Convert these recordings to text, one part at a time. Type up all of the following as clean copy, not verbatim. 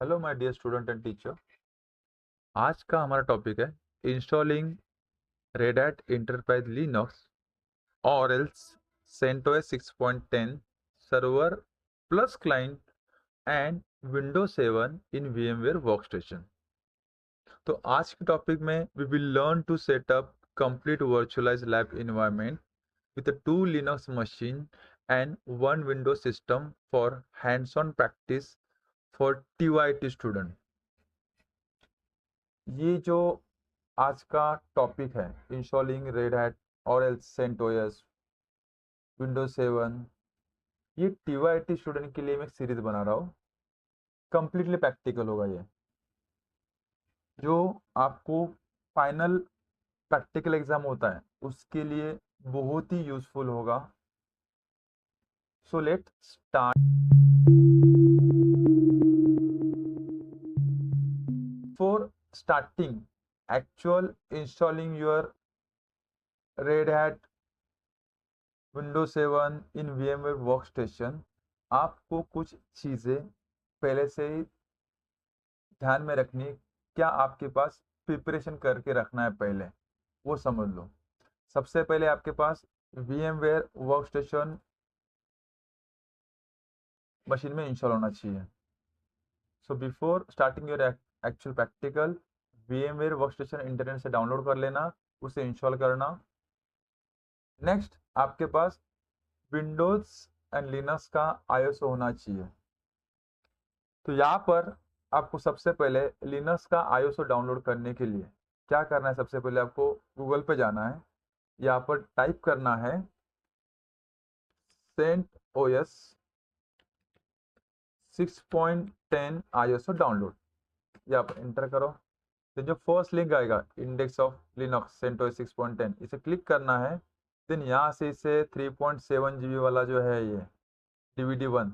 Hello my dear student and teacher. आज का हमारा टॉपिक है installing Red Hat Enterprise Linux और else CentOS 6.10 server plus client and Windows 7 in VMware workstation. तो आज के टॉपिक में we will learn to set up complete virtualized lab environment with a 2 Linux machine and 1 Windows system for hands-on practice for TYT student। ये जो आज का topic है installing Red hat और एल्स सेंटोस विंडोज 7, ये TYT student के लिए मैं एक सीरीज बना रहा हूँ। कंप्लीटली प्रैक्टिकल होगा ये, जो आपको फाइनल प्रैक्टिकल एग्जाम होता है उसके लिए बहुत ही यूजफुल होगा। So let start. For starting actual installing your Red Hat Windows 7 in VMware workstation, आपको कुछ चीज़ें पहले से ही ध्यान में रखनी। क्या आपके पास प्रिपरेशन करके रखना है पहले, वो समझ लो। सबसे पहले आपके पास VMware वर्कस्टेशन मशीन में इंस्टॉल होना चाहिए। So before starting your actual practical, VMware workstation internet से डाउनलोड कर लेना, उसे इंस्टॉल करना। नेक्स्ट आपके पास विंडोज एंड लिनक्स का आईएसओ होना चाहिए। तो यहाँ पर आपको सबसे पहले लिनक्स का आईएसओ डाउनलोड करने के लिए क्या करना है, सबसे पहले आपको गूगल पे जाना है। यहाँ पर टाइप करना है CentOS 6.10 आईएसओ डाउनलोड। यहाँ पर एंटर करो। तो जो फर्स्ट लिंक आएगा इंडेक्स ऑफ लिनक्स CentOS 6.10, इसे क्लिक करना है। देन यहाँ से इसे 3.7 GB वाला जो है ये DVD1,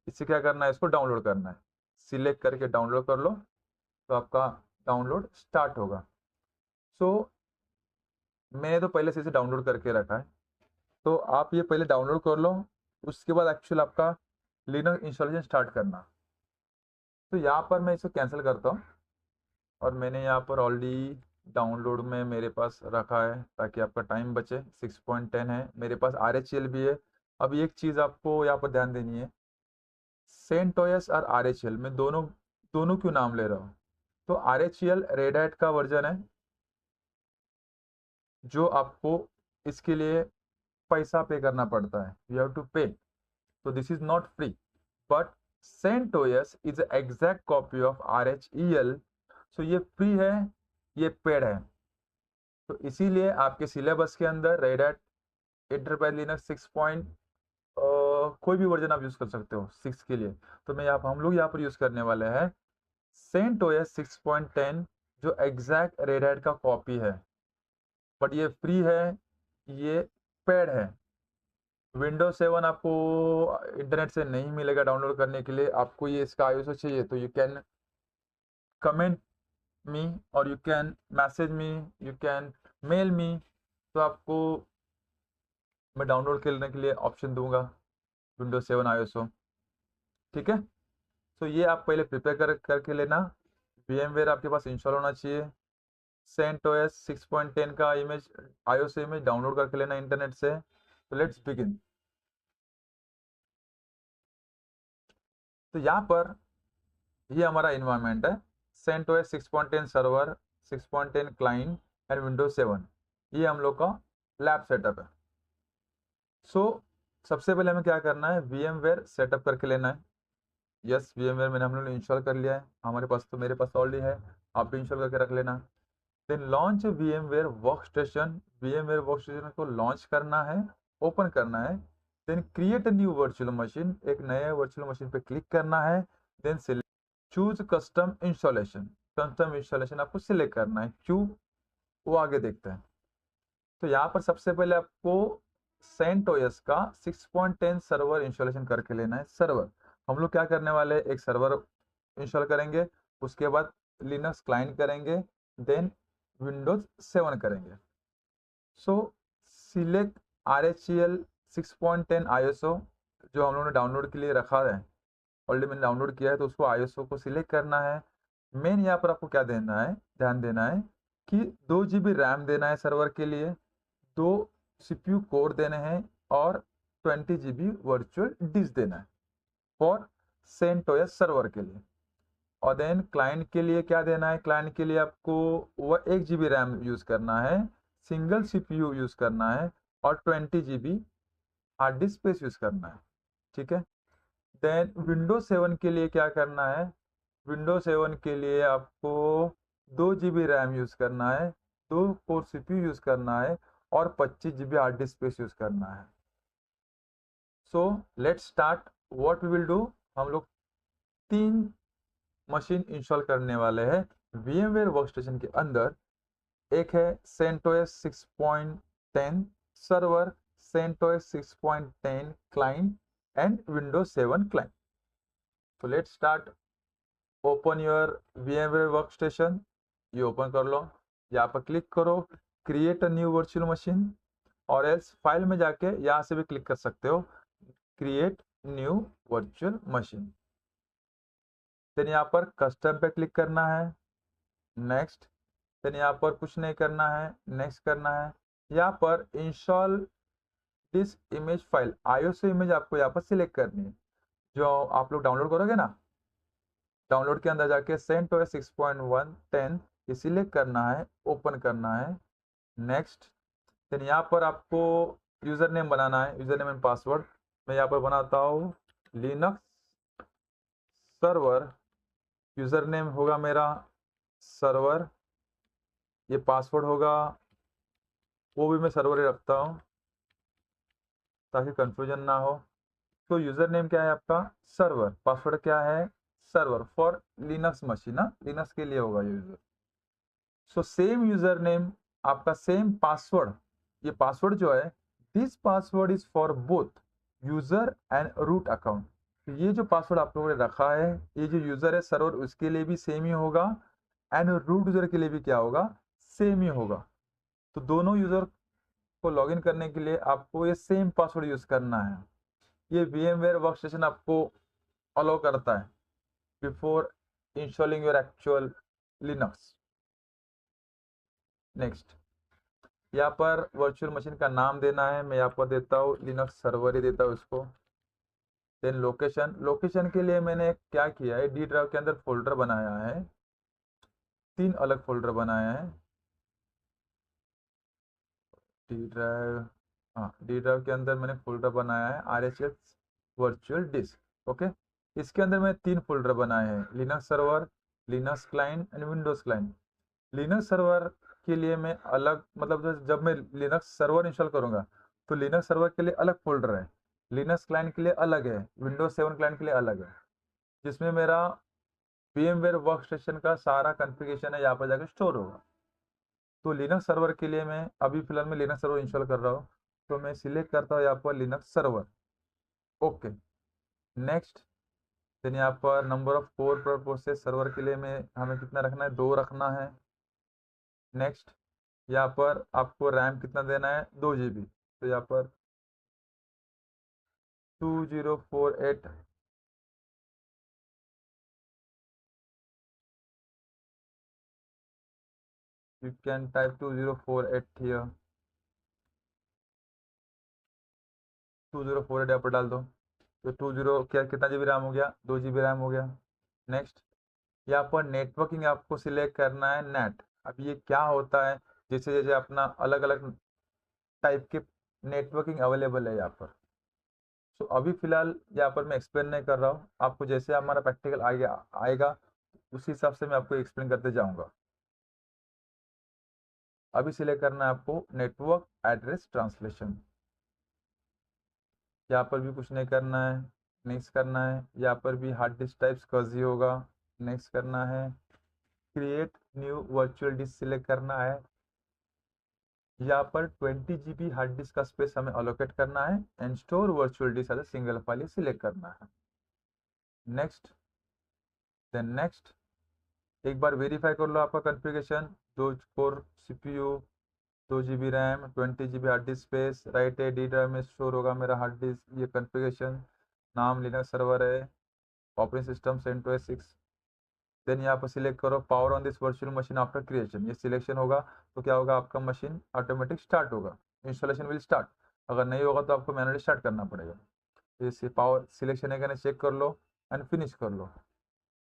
इसे क्या करना है, इसको डाउनलोड करना है। सिलेक्ट करके डाउनलोड कर लो तो आपका डाउनलोड स्टार्ट होगा। सो मैंने तो पहले से इसे डाउनलोड करके रखा है, तो आप ये पहले डाउनलोड कर लो। उसके बाद एक्चुअल आपका लिनक्स इंस्टॉलेशन स्टार्ट करना। तो यहाँ पर मैं इसे कैंसिल करता हूँ और मैंने यहाँ पर ऑलरेडी डाउनलोड में मेरे पास रखा है ताकि आपका टाइम बचे। 6.10 है, मेरे पास RHEL भी है। अब एक चीज़ आपको यहाँ पर ध्यान देनी है, CentOS और RHEL में दोनों दोनों क्यों नाम ले रहा हूँ। तो RHEL रेड हैट का वर्जन है जो आपको इसके लिए पैसा पे करना पड़ता है, यू हैव टू पे। तो this is not free, but CentOS is exact copy of RHEL। सो ये फ्री है, ये पेड है। तो इसीलिए आपके सिलेबस के अंदर रेड हैट एंटरप्राइज लिनक्स 6 कोई भी वर्जन आप यूज कर सकते हो 6 के लिए। तो मैं यहाँ हम लोग यहाँ पर यूज करने वाले हैं CentOS 6.10, जो एग्जैक्ट रेड हैट का कॉपी है, बट ये फ्री है, ये पेड है। विंडोज 7 आपको इंटरनेट से नहीं मिलेगा डाउनलोड करने के लिए, आपको ये इसका आईएसओ चाहिए। तो यू कैन कमेंट मी और you can message me, you can mail me. तो आपको मैं डाउनलोड करने के लिए ऑप्शन दूंगा विंडोज 7 आईएसओ, ठीक है। तो ये आप पहले प्रिपेयर करके लेना। VMware आपके पास इंस्टॉल होना चाहिए। CentOS 6.10 का इमेज आईओएस इमेज डाउनलोड करके लेना इंटरनेट से। तो लेट्स बिगिन। तो यहाँ पर ये हमारा इन्वायरमेंट है, CentOS 6.10 server, 6.10 client and Windows 7। ये हम लोग का लैब सेटअप है। सो सबसे पहले हमें क्या करना है, VMware सेटअप करके लेना है। यस, VMware मैंने हम लोग ने इंस्टॉल कर लिया है, हमारे पास तो मेरे पास ऑलरेडी है, आप भी इंस्टॉल करके रख लेना। Then launch VMware workstation. VMware workstation को लॉन्च करना है, ओपन करना है। Then create a new virtual machine, एक नए वर्चुअल मशीन पे क्लिक करना है। Then choose custom installation, custom installation आपको सिलेक्ट करना है। क्यों, वो आगे देखते हैं। तो यहाँ पर सबसे पहले आपको CentOS का 6.10 सर्वर इंस्टॉलेशन करके लेना है। सर्वर हम लोग क्या करने वाले हैं, एक सर्वर इंस्टॉल करेंगे, उसके बाद लिनक्स क्लाइंट करेंगे, देन विंडोज 7 करेंगे। सो सिलेक्ट RHEL 6.10 आईएसओ जो हम लोगों ने डाउनलोड के लिए रखा है, ऑलरेडी मैंने डाउनलोड किया है तो उसको ISO को सिलेक्ट करना है। मेन यहाँ पर आपको क्या देना है, ध्यान देना है कि 2 GB रैम देना है सर्वर के लिए, 2 CPU कोर देने हैं और 20 GB वर्चुअल डिस्क देना है फॉर CentOS सर्वर के लिए। और देन क्लाइंट के लिए क्या देना है, क्लाइंट के लिए आपको वह 1 GB रैम यूज़ करना है, सिंगल CPU यूज़ करना है और 20 GB hard disk space use करना है। ठीक है। देन विंडोज 7 के लिए क्या करना है, विंडोज 7 के लिए आपको 2 GB रैम यूज़ करना है, 2 कोर CPU यूज़ करना है और 25 GB hard disk space use करना है। So let's start what we will do. हम लोग 3 मशीन इंस्टॉल करने वाले हैं VMware वर्कस्टेशन के अंदर। एक है CentOS 6.10 server, CentOS 6.10 client and Windows 7 client. तो let's start. Open your VMware workstation, ये ओपन कर लो। यहाँ पर क्लिक करो create a new virtual machine, और एल्स फाइल में जाके यहाँ से भी क्लिक कर सकते हो create new virtual machine. Then यहाँ पर कस्टम पे क्लिक करना है, नेक्स्ट। देन यहाँ पर कुछ नहीं करना है, नेक्स्ट करना है। यहाँ पर install this image file, ISO image आपको यहाँ पर सिलेक्ट करनी है जो आप लोग डाउनलोड करोगे ना। डाउनलोड के अंदर जाके CentOS 6.1.10 ये सिलेक्ट करना है, ओपन करना है, नेक्स्ट। देन यहाँ पर आपको यूज़र नेम बनाना है, यूज़र नेम एंड पासवर्ड। मैं यहाँ पर बनाता हूँ लिनक्स सर्वर, यूज़र नेम होगा मेरा सर्वर, ये पासवर्ड होगा वो भी मैं सर्वर ही रखता हूँ ताकि कंफ्यूजन ना हो। तो यूज़र नेम क्या है आपका, सर्वर, पासवर्ड क्या है, सर्वर फॉर लिनक्स मशीन, ना लिनक्स के लिए होगा user. So same user name, आपका सेम पासवर्ड, ये पासवर्ड जो है this password is for both user and root account. तो ये जो पासवर्ड आप लोगों ने रखा है, ये जो यूज़र है सर्वर उसके लिए भी सेम ही होगा एंड रूट यूज़र के लिए भी क्या होगा, सेम ही होगा। तो दोनों यूज़र को लॉगिन करने के लिए आपको ये सेम पासवर्ड यूज़ करना है। ये VMware वर्कस्टेशन आपको अलाउ करता है before installing your actual Linux. Next, यहाँ पर वर्चुअल मशीन का नाम देना है, मैं यहाँ पर देता हूँ लिनक्स सर्वर ही देता हूँ इसको। देन लोकेशन, लोकेशन के लिए मैंने क्या किया है, डी ड्राइव के अंदर फोल्डर बनाया है, 3 अलग फोल्डर बनाया है। डी ड्राइव, हाँ डी ड्राइव के अंदर मैंने फोल्डर बनाया है RHS वर्चुअल डिस्क। ओके, इसके अंदर मैंने 3 फोल्डर बनाए हैं, Linux server, Linux client and Windows client. Linux server के लिए मैं अलग, मतलब जब मैं लिनक्स सर्वर इंस्टॉल करूंगा तो लिनक्स सर्वर के लिए अलग फोल्डर है, लिनक्स क्लाइंट के लिए अलग है, विंडोज 7 क्लाइंट के लिए अलग है, जिसमें मेरा VMware वर्कस्टेशन का सारा कॉन्फ़िगरेशन है यहाँ पर जाकर स्टोर होगा। तो लिनक्स सर्वर के लिए मैं अभी फिलहाल में लिनक्स सर्वर इंस्टॉल कर रहा हूँ, तो मैं सिलेक्ट करता हूँ यहाँ पर Linux server. Okay, next. Then यहाँ पर नंबर ऑफ कोर पर प्रोसेस सर्वर के लिए मैं हमें कितना रखना है, 2 रखना है। नेक्स्ट, यहाँ पर आपको रैम कितना देना है, 2 GB। तो यहाँ पर 2048, you can type 2048 here, 2048 यहाँ पर डाल दो। तो 20 क्या, कितना GB रैम हो गया, 2 GB रैम हो गया। नेक्स्ट, यहाँ पर नेटवर्किंग आपको सिलेक्ट करना है नेट। अब ये क्या होता है, जैसे जैसे अपना अलग अलग टाइप के नेटवर्किंग अवेलेबल है यहाँ पर। सो अभी फिलहाल यहाँ पर मैं एक्सप्लेन नहीं कर रहा हूँ, आपको जैसे हमारा प्रैक्टिकल आएगा उसी हिसाब से मैं आपको एक्सप्लेन करते जाऊँगा। अभी सिलेक्ट करना है आपको नेटवर्क एड्रेस ट्रांसलेशन, यहाँ पर भी कुछ नहीं करना है, नेक्स्ट करना है। यहाँ पर भी हार्ड डिस्क टाइप स्कजी होगा, नेक्स्ट करना है। Create new virtual disk select करना है, यहाँ पर 20 GB हार्ड डिस्क का स्पेस हमें अलोकेट करना है and store virtual disk as a single file select करना है। Next, then next. एक बार वेरीफाई कर लो आपका configuration, 2 core CPU, 2 GB RAM, 20 GB hard disk space, right है डी ड्राइव में स्टोर होगा मेरा हार्ड डिस्क। ये कॉन्फ़िगरेशन, नाम लिनक्स सर्वर है, ऑपरेटिंग सिस्टम CentOS 6। देन यहाँ पर सिलेक्ट करो power on this virtual machine after creation. ये सिलेक्शन होगा तो क्या होगा, आपका मशीन ऑटोमेटिक स्टार्ट होगा, इंस्टॉलेशन विल स्टार्ट। अगर नहीं होगा तो आपको मैनुअली स्टार्ट करना पड़ेगा। जैसे पावर सिलेक्शन है क्या, चेक कर लो एंड फिनिश कर लो।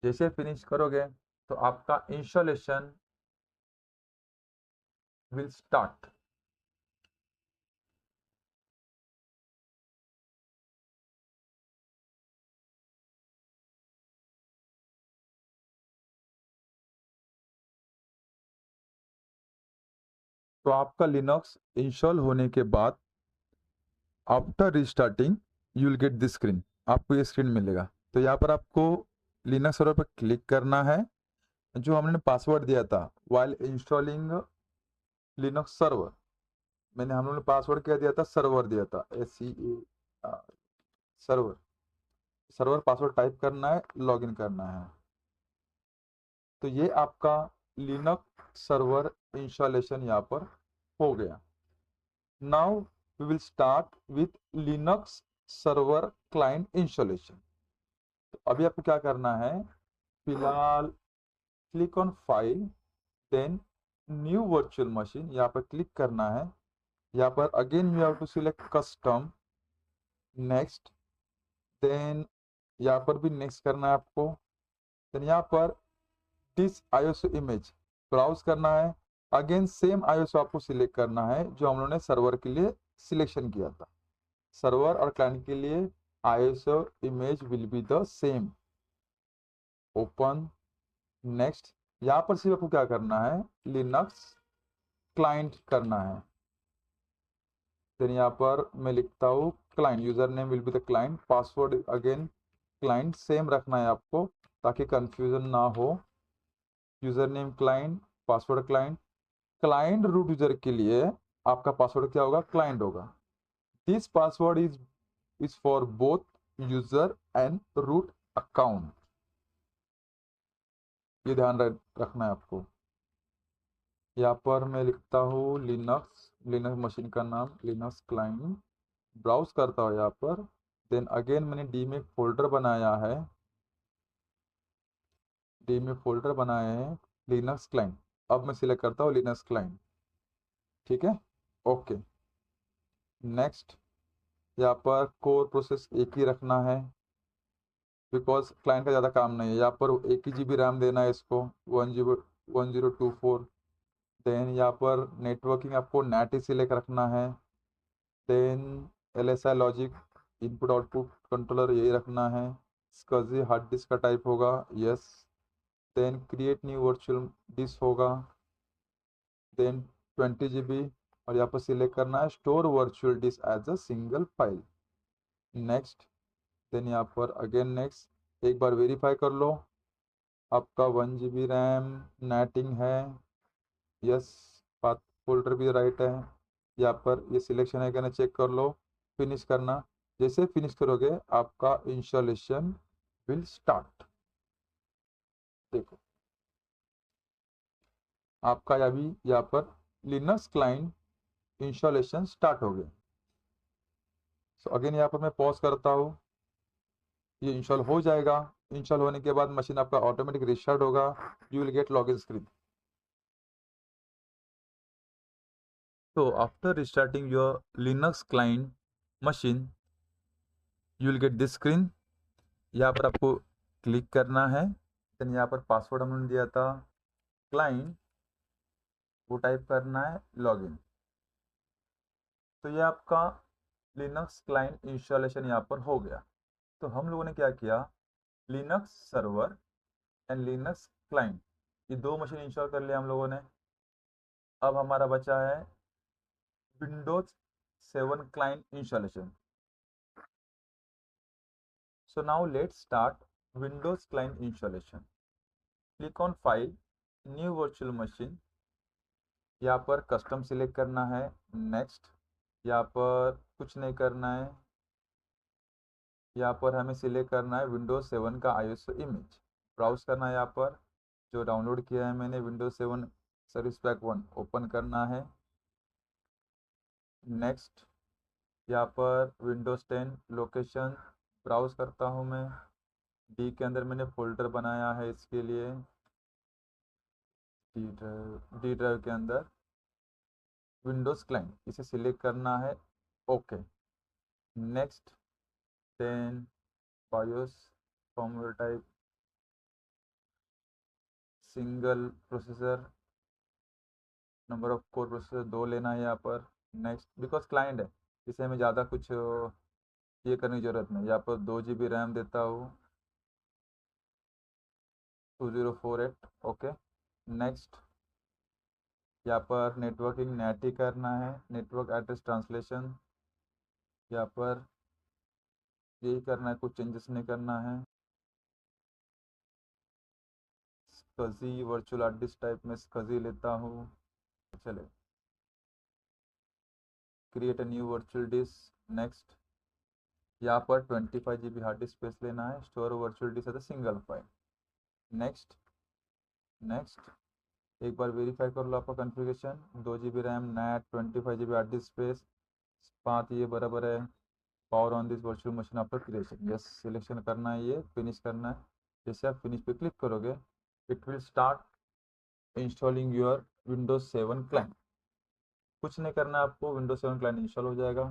जैसे फिनिश करोगे तो आपका इंस्टॉलेशन विल स्टार्ट। तो आपका लिनक्स इंस्टॉल होने के बाद after restarting you will get this screen, आपको ये स्क्रीन मिलेगा। तो यहाँ पर आपको लिनक्स सर्वर पर क्लिक करना है। जो हमने पासवर्ड दिया था वाइल इंस्टॉलिंग लिनक्स सर्वर, हम लोगों ने पासवर्ड क्या दिया था, सर्वर दिया था, SCE server. Server password type करना है, लॉगिन करना है। तो ये आपका लिनक्स सर्वर इंस्टॉलेशन यहाँ पर हो गया। Now we will start with Linux server client installation. तो अभी आपको क्या करना है, फिलहाल click on file, then new virtual machine, यहाँ पर क्लिक करना है। यहाँ पर again you have to select custom, next, then यहाँ पर भी नेक्स्ट करना है आपको। देन यहाँ पर दिस आईएसओ इमेज ब्राउज करना है। अगेन सेम आईएसओ आपको सिलेक्ट करना है जो हम लोगों ने सर्वर के लिए सिलेक्शन किया था। सर्वर और क्लाइंट के लिए ISO image will be the same. Open, next. यहाँ पर सिर्फ आपको क्या करना है, लिनक्स क्लाइंट करना है। देन यहाँ पर मैं लिखता हूँ client, user name will be the client, password again client same रखना है आपको ताकि कंफ्यूजन ना हो। User name client, password client. Client root user के लिए आपका पासवर्ड क्या होगा, क्लाइंट होगा। This password is for both user and root account, ये ध्यान रखना है आपको। यहाँ पर मैं लिखता हूँ लिनक्स, लिनक्स मशीन का नाम लिनक्स क्लाइंट, ब्राउज करता हूँ यहाँ पर। देन अगेन मैंने डी में फोल्डर बनाया है, डी में फोल्डर बनाया है लिनक्स क्लाइंट। अब मैं सिलेक्ट करता हूँ लिनक्स क्लाइंट, ठीक है, ओके। नेक्स्ट, यहाँ पर कोर प्रोसेस एक ही रखना है बिकॉज क्लाइंट का ज़्यादा काम नहीं है। यहाँ पर 1 GB रैम देना है इसको, 1024। देन यहाँ पर नेटवर्किंग आपको नेट ही सिलेक्ट रखना है। Then LSI logic, input output controller यही रखना है। SCSI हार्ड डिस्क का टाइप होगा, yes. Then create new virtual disk होगा, देन 20 GB। और यहाँ पर सिलेक्ट करना है store virtual disk as a single file, next. Then यहाँ पर अगेन नेक्स्ट, एक बार वेरीफाई कर लो आपका 1 GB रैम नेटिंग है, यस। पाथ फोल्डर भी राइट है। यहाँ पर ये सिलेक्शन है क्या ना, चेक कर लो, फिनिश करना। जैसे फिनिश करोगे आपका इंस्टॉलेशन विल स्टार्ट। देखो आपका अभी यहाँ पर लिनक्स क्लाइंट इंस्टॉलेशन स्टार्ट हो गया। सो अगेन यहाँ पर मैं पॉज करता हूँ, ये इंस्टॉल हो जाएगा। इंस्टॉल होने के बाद मशीन आपका ऑटोमेटिक रिस्टार्ट होगा, you will get login screen. So after restarting your Linux client machine, you will get this screen। यहाँ पर आपको क्लिक करना है। देन यहाँ पर पासवर्ड हमने दिया था क्लाइंट, वो टाइप करना है, लॉगिन। तो ये आपका लिनक्स क्लाइंट इंस्टॉलेशन यहाँ पर हो गया। तो हम लोगों ने क्या किया, Linux server and Linux client, ये दो मशीन इंस्टॉल कर लिया हम लोगों ने। अब हमारा बचा है Windows 7 client installation। So now let's start Windows client installation। Click on File, New Virtual Machine। यहाँ पर कस्टम सिलेक्ट करना है, नेक्स्ट। यहाँ पर कुछ नहीं करना है, यहाँ पर हमें सिलेक्ट करना है विंडोज 7 का आईएसओ इमेज। ब्राउज करना है, यहाँ पर जो डाउनलोड किया है मैंने विंडोज 7 सर्विस पैक 1 ओपन करना है, नेक्स्ट। यहाँ पर विंडोज 10 लोकेशन ब्राउज करता हूँ मैं, डी के अंदर मैंने फोल्डर बनाया है इसके लिए, डी ड्राइव के अंदर विंडोज़ क्लाइंट, इसे सिलेक्ट करना है। Okay, next, then BIOS, firmware type, single processor, number of core processor 2 लेना है यहाँ पर। नेक्स्ट, बिकॉज क्लाइंट है, इसे हमें ज़्यादा कुछ ये करने की ज़रूरत नहीं। यहाँ पर 2 GB रैम देता हूँ, 2048। ओके, नेक्स्ट, यहाँ पर नेटवर्किंग नेट ही करना है, नेटवर्क एड्रेस ट्रांसलेशन यहाँ पर यही करना है, कुछ चेंजेस नहीं करना है। स्कजी वर्चुअल हार्ड डिस्क टाइप में स्कजी लेता हूँ। चले, create a new virtual disk. Next, यहाँ पर 25 GB हार्ड डिस्क स्पेस लेना है, store virtual disk as a single file. Next, next, एक बार वेरीफाई कर लो आपका configuration. 2 GB RAM, net, 25 GB hard disk space, बात ये बराबर है। Power on this virtual machine after creation, yes, selection करना है, ये फिनिश करना है। जैसे आप फिनिश पे क्लिक करोगे, it will start installing your Windows 7 client. कुछ नहीं करना है आपको, विंडोज 7 क्लाइंट इंस्टॉल हो जाएगा।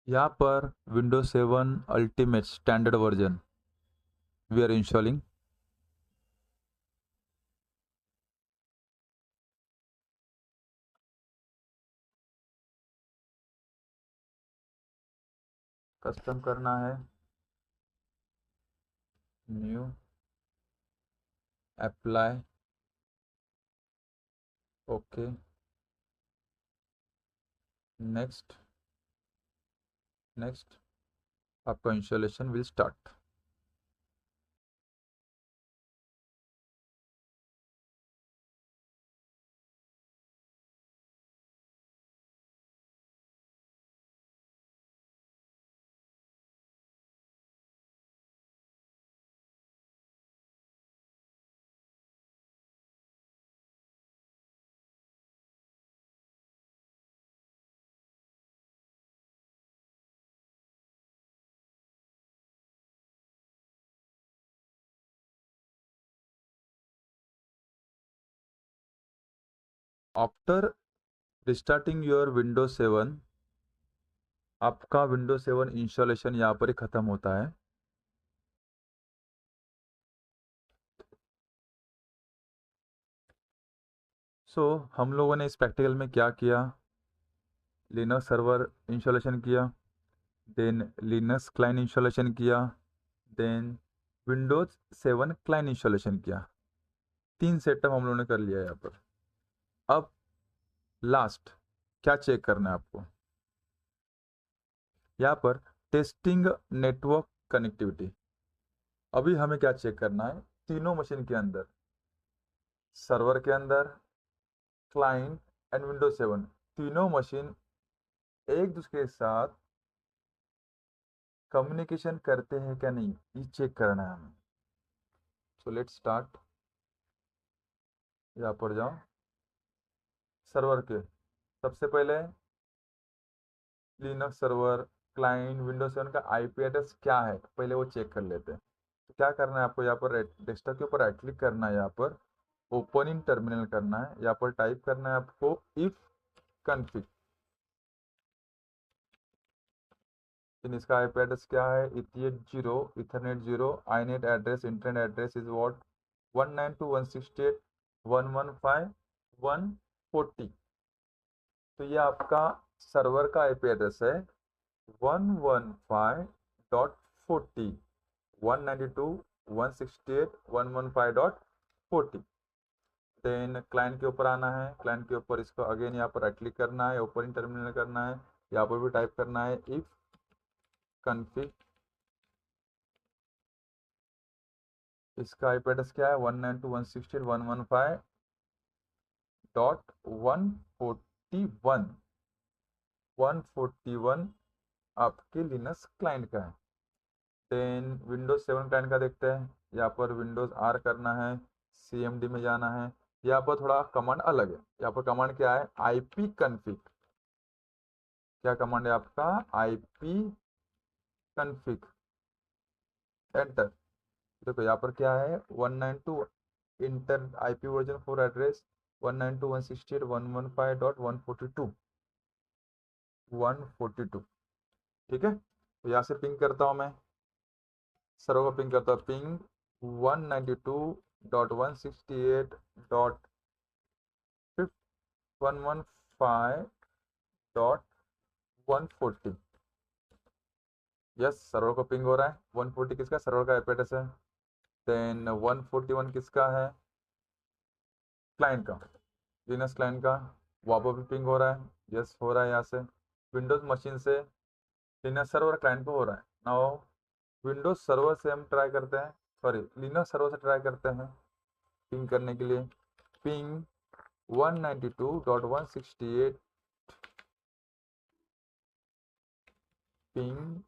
यहाँ पर Windows 7 ultimate standard version we are installing. Custom करना है, new, apply, okay, next, next, आपका installation will start. After restarting your Windows 7, आपका विंडोज 7 इंस्टॉलेशन यहाँ पर ही ख़त्म होता है। हम लोगों ने इस प्रैक्टिकल में क्या किया, लिनक्स सर्वर इंस्टॉलेशन किया, देन लिनक्स क्लाइंट इंस्टॉलेशन किया, देन विंडोज 7 क्लाइंट इंस्टॉलेशन किया। 3 सेटअप हम लोगों ने कर लिया यहाँ पर। अब लास्ट क्या चेक करना है आपको, यहाँ पर टेस्टिंग नेटवर्क कनेक्टिविटी। अभी हमें क्या चेक करना है, तीनों मशीन के अंदर, सर्वर के अंदर, क्लाइंट एंड विंडोज 7, तीनों मशीन एक दूसरे के साथ कम्युनिकेशन करते हैं क्या नहीं, ये चेक करना है हमें। सो लेट्स स्टार्ट, यहाँ पर जाओ, सर्वर के सबसे पहले लिनक्स सर्वर क्लाइंट विंडोज 7 का आईपी एड्रेस क्या है, पहले वो चेक कर लेते हैं। तो क्या करना है आपको, यहाँ पर डेस्कटॉप के ऊपर राइट क्लिक करना है, यहाँ पर ओपन इन टर्मिनल करना है, यहाँ पर टाइप करना है आपको इफ कन्फिग। इसका आईपी एड्रेस क्या है, इथियट 0, ethernet 0, inet address, internet address is what 192.168.115.140। तो ये आपका सर्वर का आईपी एड्रेस है 115.40, 192.168.115.40। देन क्लाइंट के ऊपर आना है, क्लाइंट के ऊपर इसको अगेन यहाँ पर राइट क्लिक करना है, ओपन टर्मिनल करना है, यहाँ पर भी टाइप करना है इफ कन्फिग। इसका आईपी एड्रेस क्या है, 192.168.141, 141 आपके लिनक्स क्लाइंट का है। देन विंडोज 7 क्लाइंट का देखते हैं। यहाँ पर विंडोज आर करना है, CMD में जाना है। यहाँ पर थोड़ा कमांड अलग है। यहाँ पर कमांड क्या है, IP config। क्या कमांड है आपका, IP config। एंटर। देखो यहाँ पर क्या है, 192 इंटर IP वर्जन 4 एड्रेस 192.168.142 ठीक है। तो यहाँ से पिंग करता हूँ मैं, सर्वर को पिंग करता हूँ, पिंग 192.168.115.140। यस, सर्वर को पिंग हो रहा है। 140 किसका, सर्वर का IP एड्रेस है। देन 141 किसका है, क्लाइंट का, लिनक्स क्लाइंट का। वहाँ पर भी पिंग हो रहा है, यस हो रहा है। यहाँ से विंडोज मशीन से लिनक्स सर्वर क्लाइंट पे हो रहा है। नाउ विंडोज सर्वर से हम ट्राई करते हैं, सॉरी लिनक्स सर्वर से ट्राई करते हैं पिंग करने के लिए। Ping 192.168, ping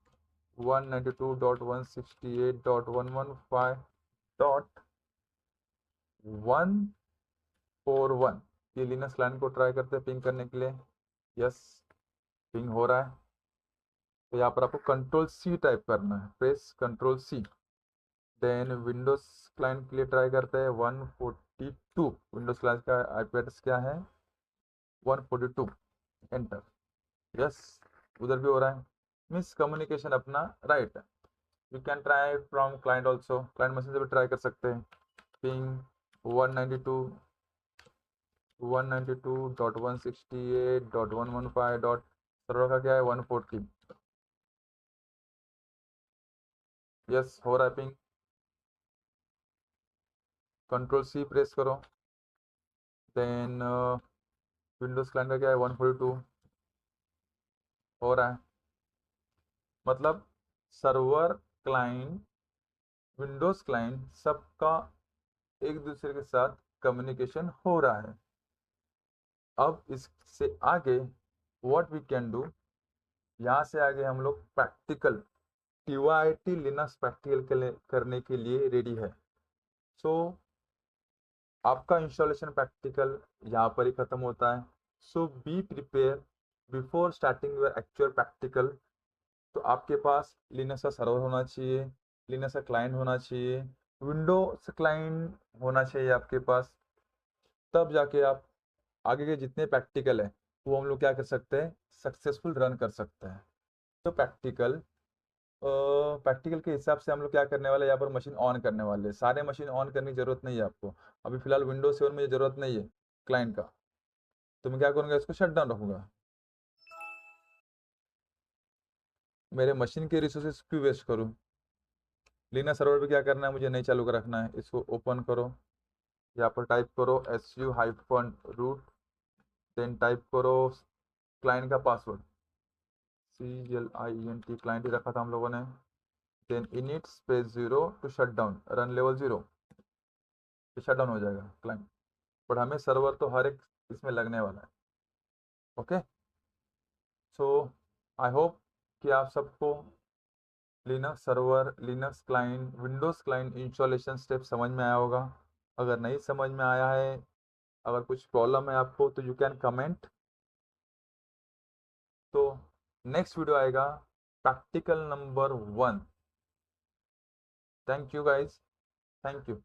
192.168.115.141। ये लिनक्स क्लाइंट को ट्राई करते हैं पिंग करने के लिए। यस, पिंग हो रहा है। तो यहाँ पर आपको कंट्रोल C टाइप करना है, press control C। Then Windows client के लिए ट्राई करते हैं 142। विंडोज क्लाइंट का IP एड्रेस क्या है, 142। एंटर। यस, उधर भी हो रहा है। मीन्स कम्युनिकेशन अपना राइट है। You can try from client also, client machine से भी ट्राई कर सकते हैं। पिंग 192.168.115. सर्वर का क्या है, 140। यस, हो रहा है पिंग। कंट्रोल C प्रेस करो। देन विंडोज क्लाइंट का क्या है, 142 हो रहा है। मतलब सर्वर क्लाइंट, विंडोज क्लाइंट सबका एक दूसरे के साथ कम्युनिकेशन हो रहा है। अब इससे आगे व्हाट वी कैन डू, यहाँ से आगे हम लोग प्रैक्टिकल TYT लिनक्स प्रैक्टिकल करने के लिए रेडी है। सो आपका इंस्टॉलेशन प्रैक्टिकल यहाँ पर ही खत्म होता है। So be prepare before starting your actual practical. तो आपके पास लिनक्स का सर्वर होना चाहिए, लिनक्स का क्लाइंट होना चाहिए, विंडोज क्लाइंट होना चाहिए आपके पास। तब जाके आप आगे के जितने प्रैक्टिकल है वो हम लोग क्या कर सकते हैं, सक्सेसफुल रन कर सकते हैं। तो प्रैक्टिकल के हिसाब से हम लोग क्या करने वाले हैं, यहाँ पर मशीन ऑन करने वाले हैं। सारे मशीन ऑन करने की जरूरत नहीं है आपको। अभी फिलहाल विंडोज 7 में ये जरूरत नहीं है क्लाइंट का। तो मैं क्या करूँगा, इसको शट डाउन रखूँगा। मेरे मशीन के रिसोर्सेज क्यों वेस्ट करूँ। लिनक्स सर्वर पे क्या करना है, मुझे नहीं चालू कर रखना है। इसको ओपन करो, यहाँ पर टाइप करो su-root, देन टाइप करो क्लाइंट का पासवर्ड CLIENT, क्लाइंट ही रखा था हम लोगों ने। Then init space 0 to shut down, run level 0, shut down हो जाएगा क्लाइंट। बट हमें सर्वर तो हर एक इसमें लगने वाला है। ओके, सो आई होप कि आप सबको Linux server, Linux client, Windows client installation step समझ में आया होगा। अगर नहीं समझ में आया है, अगर कुछ प्रॉब्लम है आपको, तो यू कैन कमेंट। तो नेक्स्ट वीडियो आएगा practical number 1। Thank you guys, thank you.